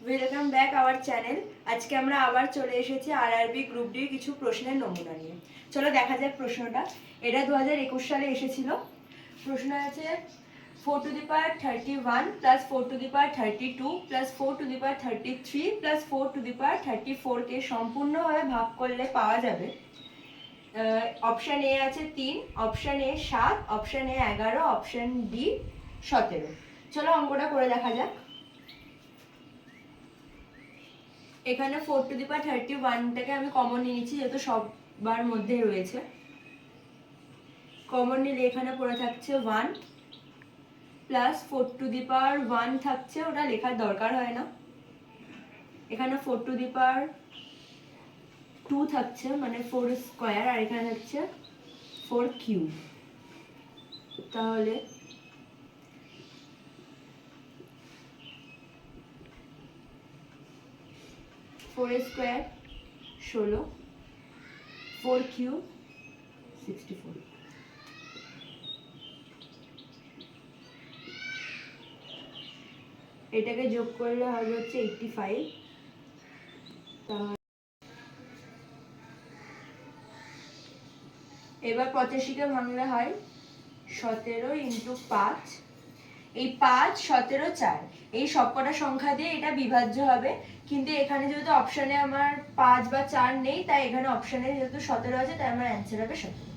Welcome back our channel. আজকে আমরা আবার চলে এসেছি আরআরবি গ্রুপ ডির কিছু প্রশ্নের নমুনা নিয়ে। চলো দেখা যাক প্রশ্নটা। এটা 2021 সালে এসেছিল। প্রশ্ন আছে 4 to the power 31 plus 4 to the power 32 plus 4 to the power 33 plus 4 to the power 34 কে সম্পূর্ণভাবে ভাগ করলে পাওয়া যাবে। অপশন এ আছে 3, option A 7, option A 11, option D 17। চলো অঙ্কটা করে দেখা যাক। এখানে 4 টু দি পাওয়ার 31টাকে আমি কমন নিয়ে নিচ্ছি, যেহেতু সবার মধ্যে রয়েছে। কমন নিলে এখানে পড়ে থাকছে 1 প্লাস 4 টু দি পাওয়ার 1 থাকছে, ওটা লেখার দরকার হয় না। এখানে 4 টু দি পাওয়ার 2 থাকছে, মানে 4 স্কোয়ার, আর এখানে থাকছে 4 কিউব। তাহলে ফোর স্কোয়ার 16, 4 কিউব 64। এটাকে যোগ করলে হবে হচ্ছে 85। এবার 85কে ভাঙলে হয় 17 ইন্টু 5। এই 5, 17, 4 এই সবকটা সংখ্যা দিয়ে এটা বিভাজ্য হবে, কিন্তু এখানে যেহেতু অপশনে আমার 5 বা 4 নেই, তাই এখানে অপশনে যেহেতু 17 আছে, তাই আমার অ্যান্সার হবে 17।